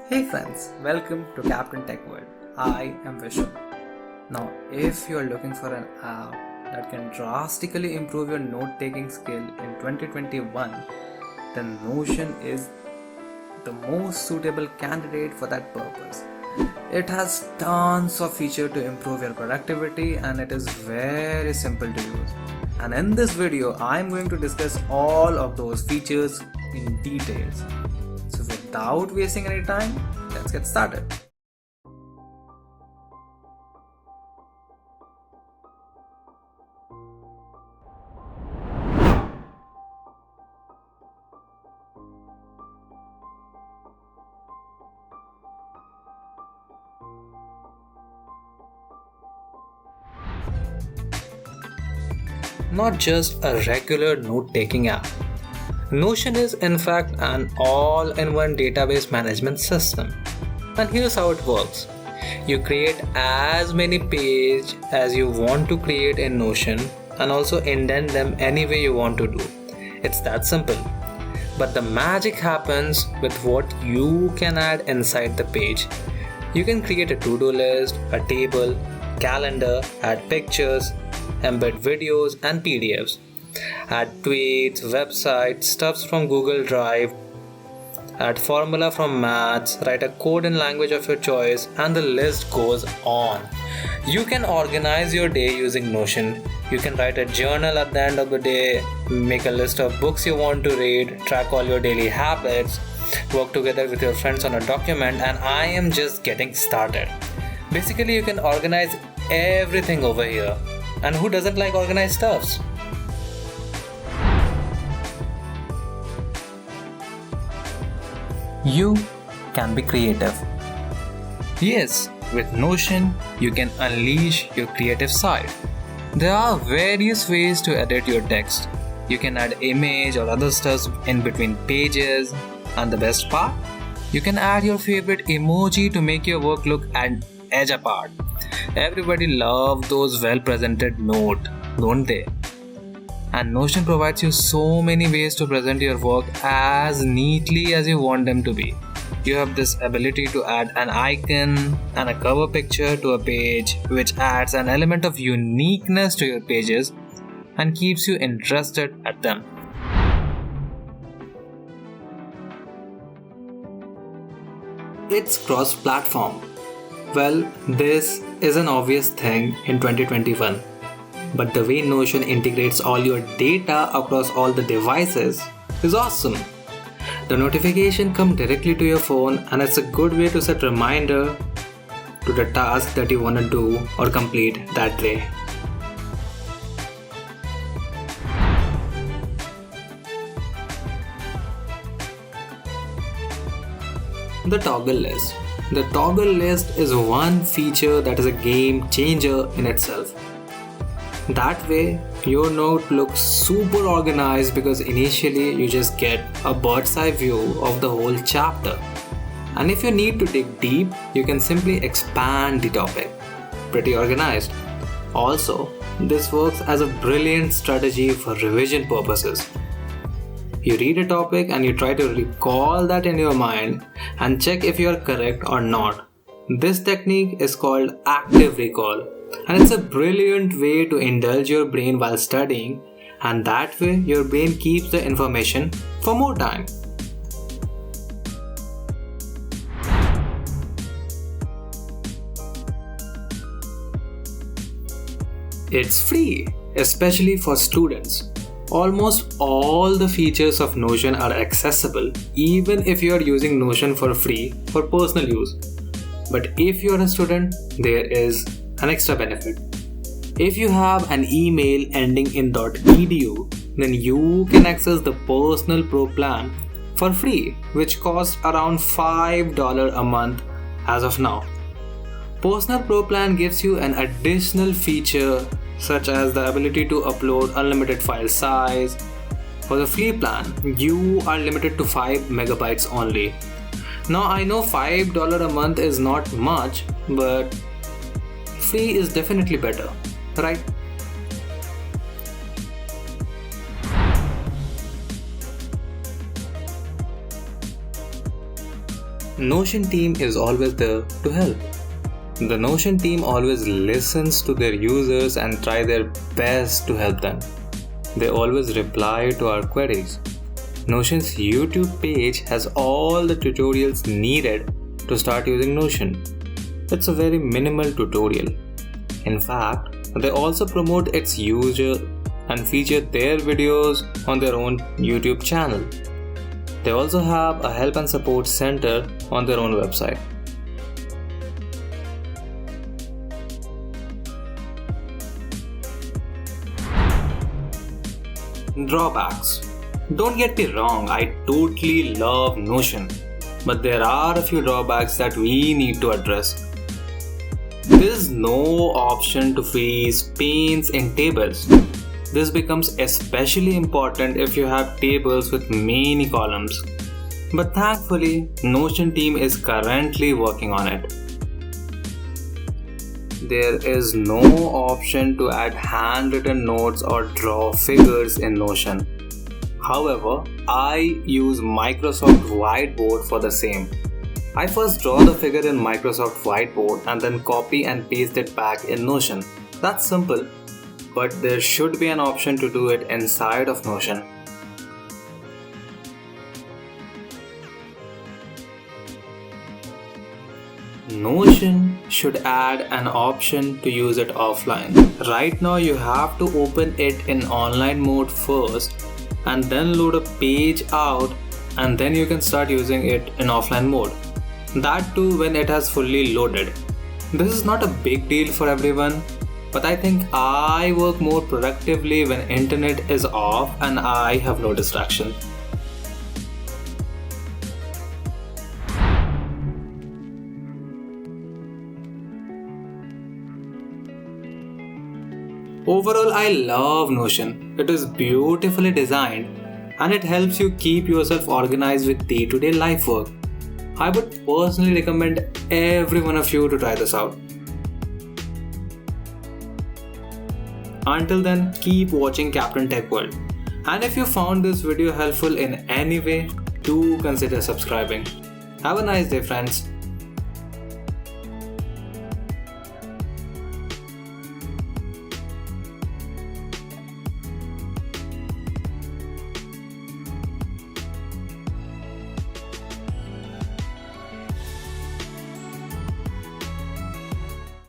Hey friends, welcome to Captain Tech World. I am Vishnu. Now, if you are looking for an app that can drastically improve your note taking skill in 2021, then Notion is the most suitable candidate for that purpose. It has tons of features to improve your productivity and it is very simple to use. And in this video, I am going to discuss all of those features in details. So without wasting any time, let's get started. Not just a regular note-taking app. Notion is in fact an all-in-one database management system. And here's how it works. You create as many pages as you want to create in Notion and also indent them any way you want to do. It's that simple. But the magic happens with what you can add inside the page. You can create a to-do list, a table, calendar, add pictures, embed videos and PDFs, add tweets, websites, stuffs from Google Drive, add formula from maths, write a code in language of your choice, and the list goes on. You can organize your day using Notion. You can write a journal at the end of the day, make a list of books you want to read, track all your daily habits, work together with your friends on a document, and I am just getting started. Basically, you can organize everything over here. And who doesn't like organized stuffs? You can be creative. Yes, with Notion, you can unleash your creative side. There are various ways to edit your text. You can add image or other stuff in between pages. And the best part? You can add your favorite emoji to make your work look an edge apart. Everybody loves those well-presented notes, don't they? And Notion provides you so many ways to present your work as neatly as you want them to be. You have this ability to add an icon and a cover picture to a page, which adds an element of uniqueness to your pages and keeps you interested at them. It's cross-platform. Well, this is an obvious thing in 2021. But the way Notion integrates all your data across all the devices is awesome. The notification comes directly to your phone and it's a good way to set reminder to the task that you want to do or complete that day. The toggle list. The toggle list is one feature that is a game changer in itself. That way, your note looks super organized because initially you just get a bird's eye view of the whole chapter. And if you need to dig deep, you can simply expand the topic. Pretty organized. Also, this works as a brilliant strategy for revision purposes. You read a topic and you try to recall that in your mind and check if you are correct or not. This technique is called active recall and it's a brilliant way to indulge your brain while studying, and that way your brain keeps the information for more time. It's free, especially for students. Almost all the features of Notion are accessible even if you are using Notion for free for personal use. But if you are a student, there is an extra benefit. If you have an email ending in .edu, then you can access the Personal Pro plan for free, which costs around $5 a month as of now. Personal Pro plan gives you an additional feature such as the ability to upload unlimited file size. For the free plan, you are limited to 5 megabytes only. Now I know $5 a month is not much, but free is definitely better, right? Notion team is always there to help. The Notion team always listens to their users and try their best to help them. They always reply to our queries. Notion's YouTube page has all the tutorials needed to start using Notion. It's a very minimal tutorial. In fact, they also promote its user and feature their videos on their own YouTube channel. They also have a help and support center on their own website. Drawbacks. Don't get me wrong, I totally love Notion, but there are a few drawbacks that we need to address. There is no option to freeze panes in tables. This becomes especially important if you have tables with many columns. But thankfully, Notion team is currently working on it. There is no option to add handwritten notes or draw figures in Notion. However, I use Microsoft Whiteboard for the same. I first draw the figure in Microsoft Whiteboard and then copy and paste it back in Notion. That's simple, but there should be an option to do it inside of Notion. Notion should add an option to use it offline. Right now you have to open it in online mode first and then load a page out, and then you can start using it in offline mode. That too when it has fully loaded. This is not a big deal for everyone, but I think I work more productively when internet is off and I have no distraction. Overall, I love Notion. It is beautifully designed and it helps you keep yourself organized with day-to-day life work. I would personally recommend every one of you to try this out. Until then, keep watching Captain Tech World. And if you found this video helpful in any way, do consider subscribing. Have a nice day, friends.